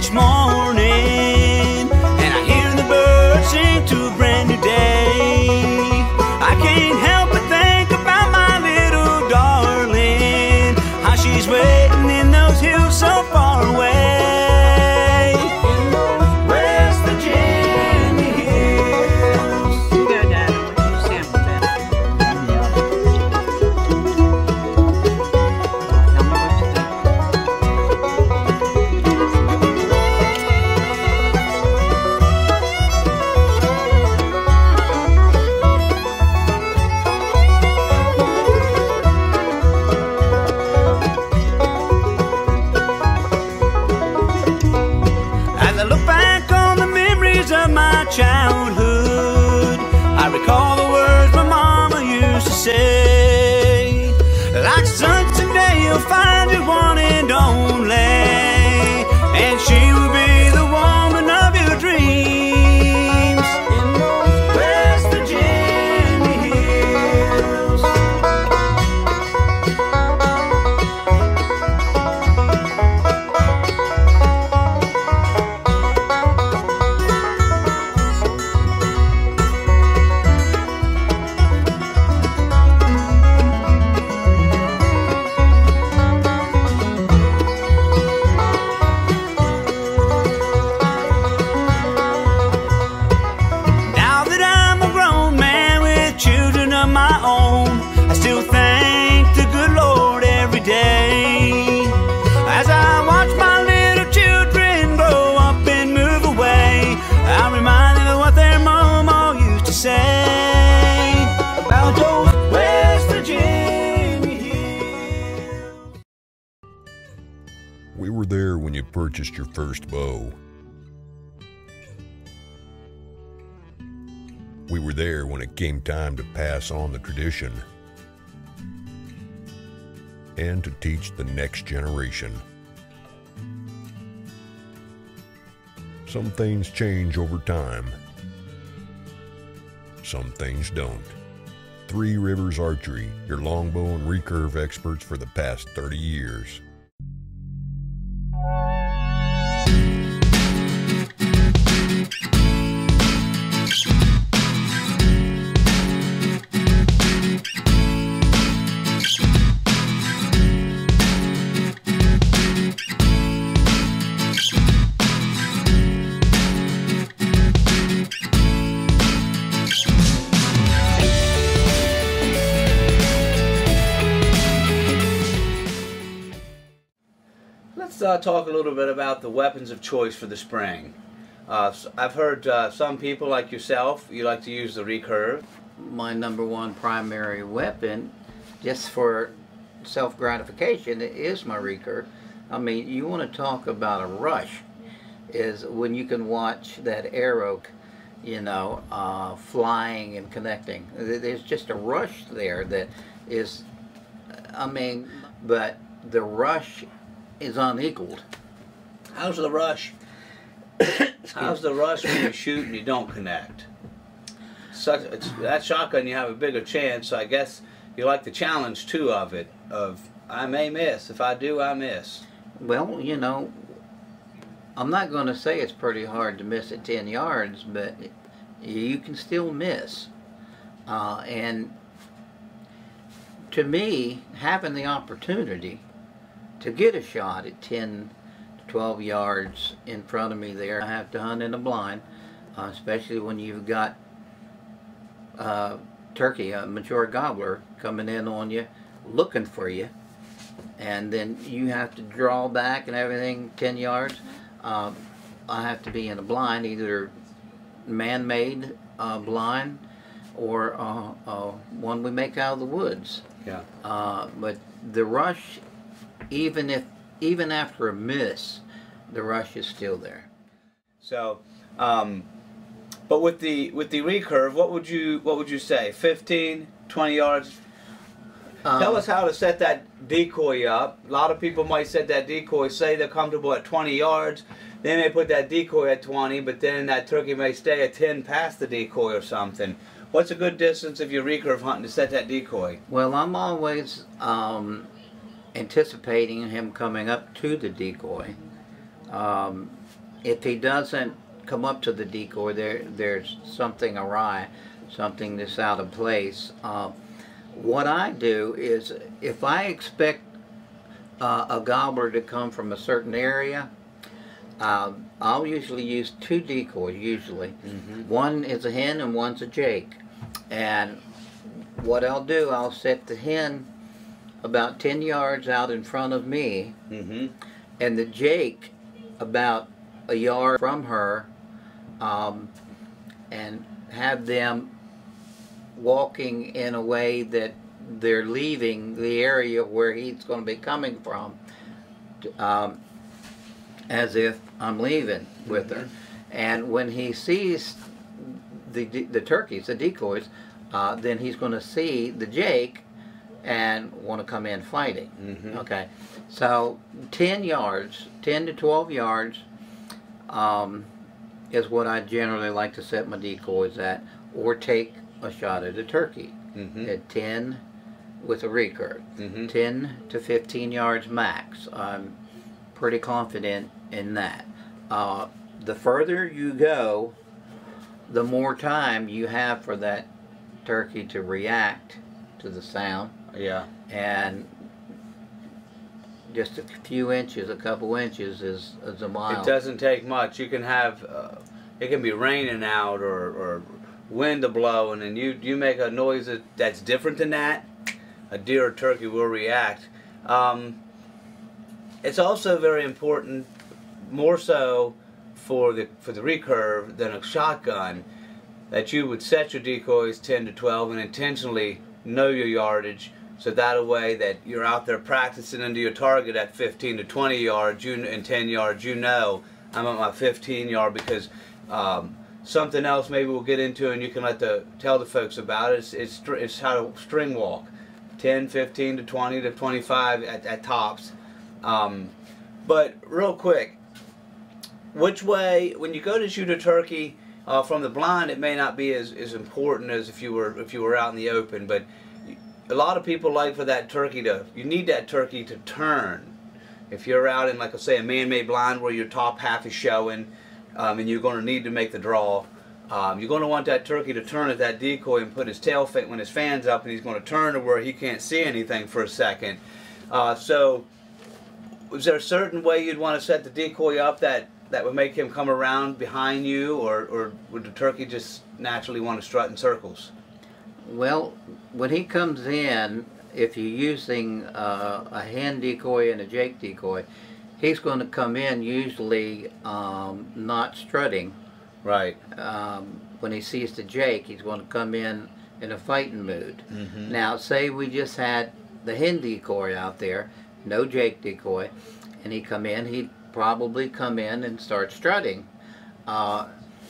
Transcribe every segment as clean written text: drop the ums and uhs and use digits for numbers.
each morning, and I hear the birds sing to a brand new day. I can't help but think about my little darling, how she's waiting in those hills so far away. Childhood, I recall the words my mama used to say, like sunset day you'll find your one and only, and she will be the woman of your dreams in those West Virginia hills. I still thank the good Lord every day as I watch my little children grow up and move away. I'm reminded of what their mama used to say about those West Virginia hills. We were there when you purchased your first bow. We were there when it came time to pass on the tradition and to teach the next generation. Some things change over time. Some things don't. Three Rivers Archery, your longbow and recurve experts for the past 30 years. Let's talk a little bit about the weapons of choice for the spring. I've heard some people like yourself, you like to use the recurve. My number one primary weapon, just for self-gratification, is my recurve. I mean, you want to talk about a rush, is when you can watch that arrow, you know, flying and connecting. There's just a rush there that is, I mean, but the rush is unequaled. How's the rush? How's the rush when you shoot and you don't connect? That shotgun you have a bigger chance, so I guess you like the challenge too of it, of I may miss. If I do, I miss. Well, you know, I'm not going to say it's pretty hard to miss at 10 yards, but you can still miss. And to me, having the opportunity to get a shot at 10 to 12 yards in front of me there, I have to hunt in a blind, especially when you've got turkey, a mature gobbler, coming in on you, looking for you, and then you have to draw back and everything 10 yards. I have to be in a blind, either man-made blind or one we make out of the woods. Yeah. But the rush, even after a miss, the rush is still there. So, but with the recurve, what would you say? 15, 20 yards? Tell us how to set that decoy up. A lot of people might set that decoy, say they're comfortable at 20 yards. They may put that decoy at 20, but then that turkey may stay at 10 past the decoy or something. What's a good distance if you're recurve hunting to set that decoy? Well, I'm always anticipating him coming up to the decoy. If he doesn't come up to the decoy, there's something awry, something that's out of place. What I do is, if I expect a gobbler to come from a certain area, I'll usually use 2 decoys, usually. One is a hen and one's a jake. And what I'll do, I'll set the hen about 10 yards out in front of me, and the jake about a yard from her, and have them walking in a way that they're leaving the area where he's going to be coming from, as if I'm leaving with her. And when he sees the turkeys, the decoys, then he's going to see the jake and want to come in fighting. Okay, so 10 yards, 10 to 12 yards is what I generally like to set my decoys at, or take a shot at a turkey at 10 with a recurve. 10 to 15 yards max. I'm pretty confident in that. The further you go, the more time you have for that turkey to react to the sound. Yeah. And just a few inches, a couple inches is a mile. It doesn't take much. You can have, it can be raining out or wind blowing, and you make a noise that's different than that, a deer or turkey will react. It's also very important, more so for the recurve than a shotgun, that you would set your decoys 10 to 12 and intentionally know your yardage, so that way that you're out there practicing into your target at 15 to 20 yards and 10 yards, you know I'm at my 15 yard, because something else maybe we'll get into and you can tell the folks about it. It's how to string walk, 10, 15 to 20 to 25 at tops. But real quick, which way, when you go to shoot a turkey from the blind, it may not be as important as if you were out in the open, but a lot of people like for that turkey you need that turkey to turn. If you're out in, like I say, a man-made blind where your top half is showing, and you're going to need to make the draw, you're going to want that turkey to turn at that decoy and put his tail when his fan's up, and he's going to turn to where he can't see anything for a second. So is there a certain way you'd want to set the decoy up that would make him come around behind you, or would the turkey just naturally want to strut in circles? Well, when he comes in, if you're using a hen decoy and a jake decoy, he's going to come in usually not strutting. Right. When he sees the jake, he's going to come in a fighting mood. Now, say we just had the hen decoy out there, no jake decoy, and he come in, he'd probably come in and start strutting.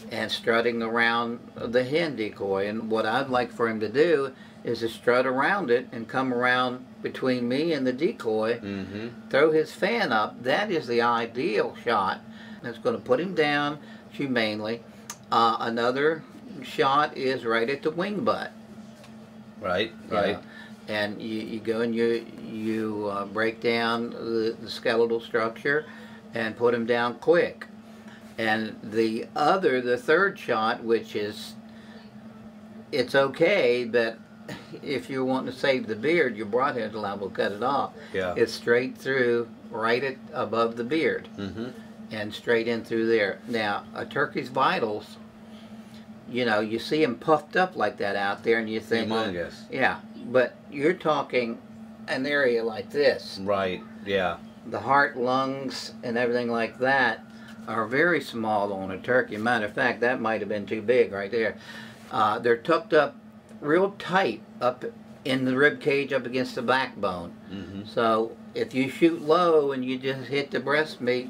And strutting around the hen decoy. And what I'd like for him to do is to strut around it and come around between me and the decoy, throw his fan up. That is the ideal shot. That's going to put him down humanely. Another shot is right at the wing butt. Right, right. And you go and you break down the skeletal structure and put him down quick. And the third shot, which is, it's okay, but if you're wanting to save the beard, your broadhead liable to cut it off. Yeah. It's straight through, right above the beard, and straight in through there. Now, a turkey's vitals, you know, you see him puffed up like that out there, and you think, humongous. Yeah, but you're talking an area like this. Right. Yeah. The heart, lungs, and everything like that are very small on a turkey. Matter of fact, that might have been too big right there. They're tucked up real tight up in the rib cage up against the backbone. So if you shoot low and you just hit the breast meat,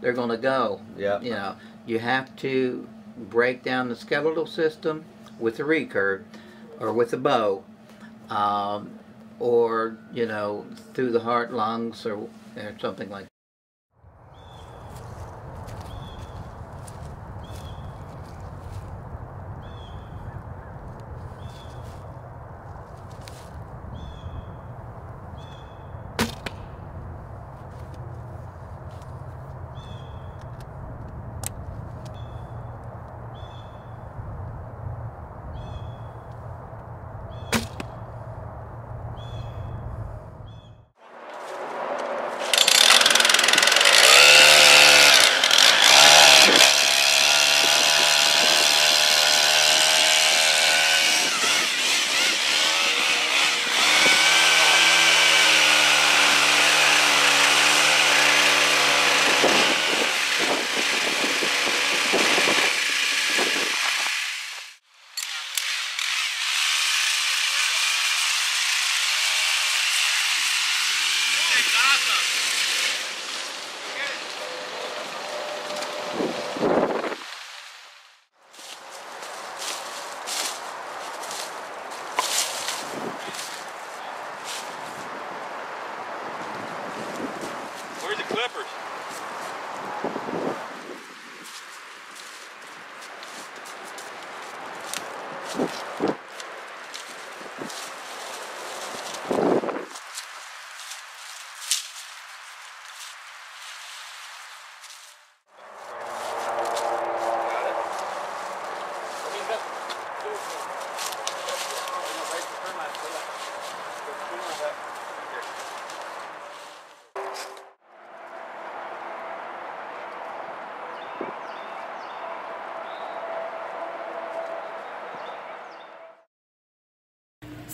they're going to go. Yeah. You know, you have to break down the skeletal system with a recurve or with a bow, or, you know, through the heart, lungs, or something like that.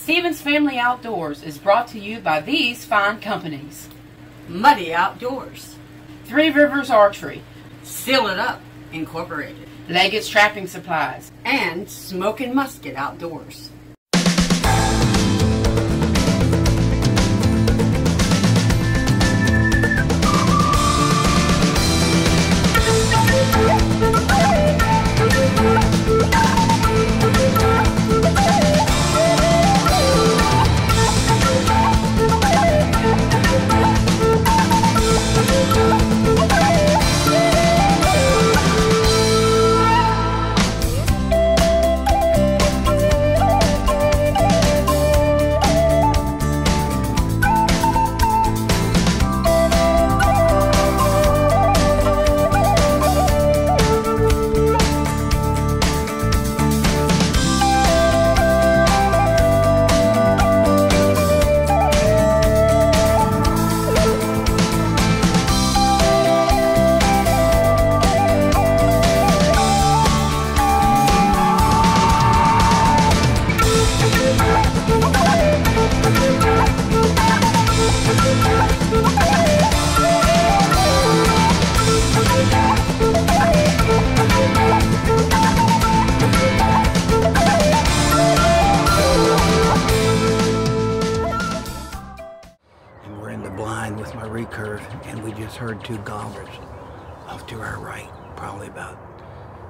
Stevens Family Outdoors is brought to you by these fine companies. Muddy Outdoors, Three Rivers Archery, Seal It Up Incorporated, Leggett's Trapping Supplies, and Smokin' Musket Outdoors. recurve, and we just heard two gobblers off to our right, probably about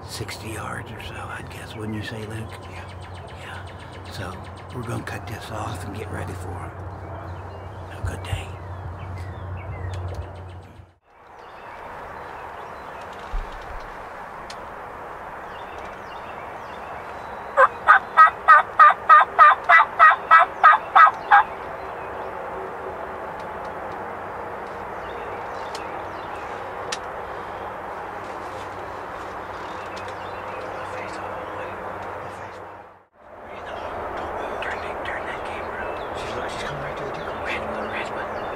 60 yards or so, I'd guess. Wouldn't you say, Luke? Yeah. So we're going to cut this off and get ready for them. Have a good day. Turn that camera. She's coming right to the deck. Red one.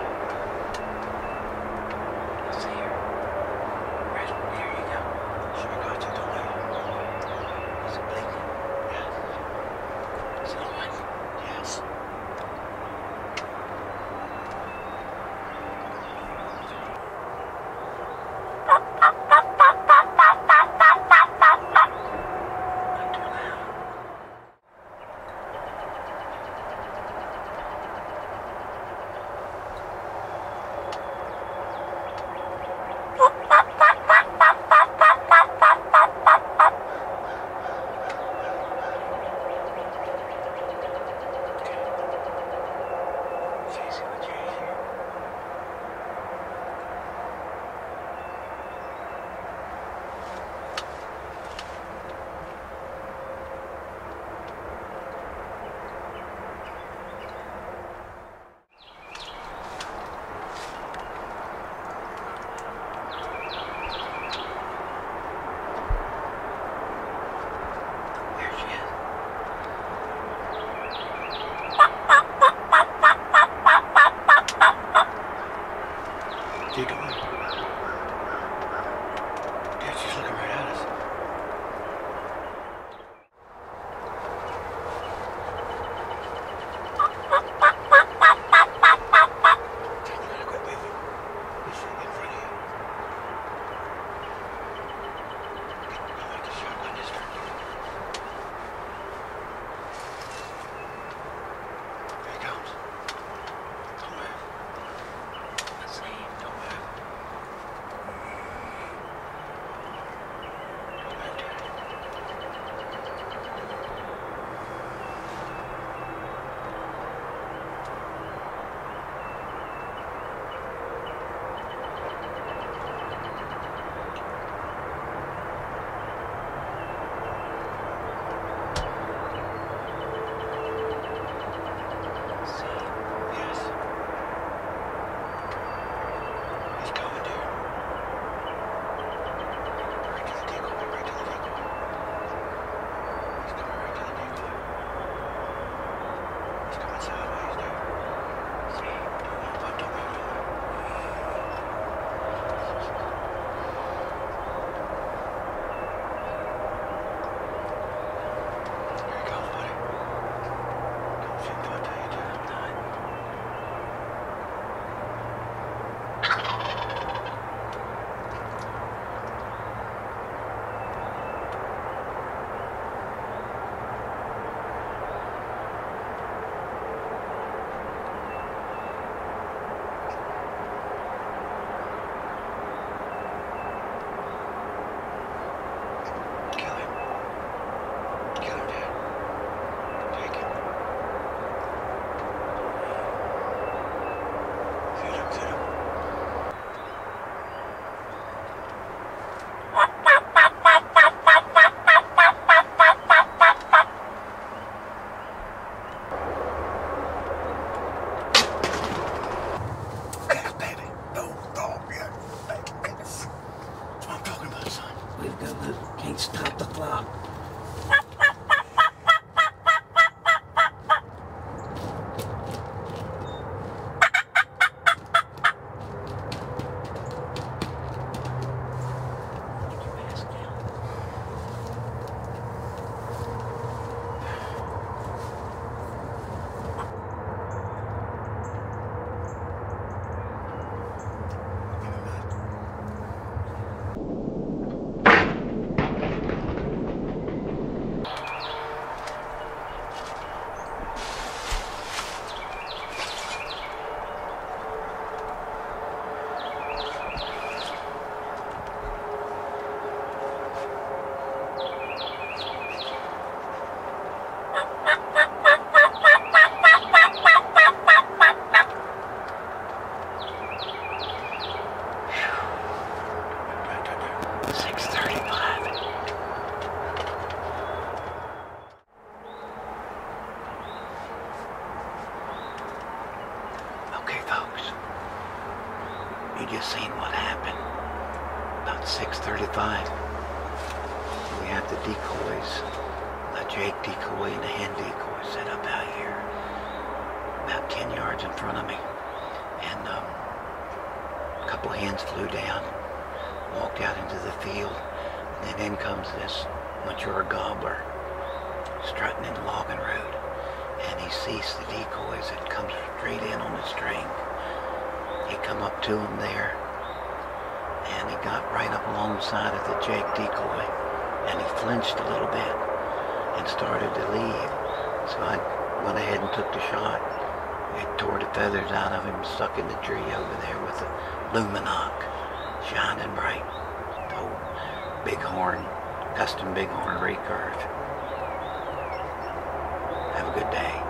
Way to go, Luke. Can't stop the clock. Okay, folks, you just seen what happened. About 6:35, we have the decoys, the Jake decoy and the hen decoy set up out here, about 10 yards in front of me. And a couple hens flew down, walked out into the field, and then in comes this mature gobbler, strutting in the logging road. And he sees the decoys that come straight in on the string. He come up to him there, and he got right up alongside of the Jake decoy, and he flinched a little bit and started to leave. So I went ahead and took the shot. It tore the feathers out of him, stuck in the tree over there with the luminoc shining bright. The old Bighorn, Custom Bighorn recurve. Have a good day.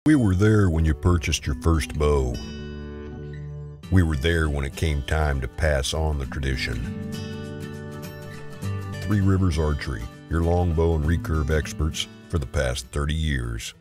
We were there when you purchased your first bow. We were there when it came time to pass on the tradition. Three Rivers Archery, your longbow and recurve experts for the past 30 years.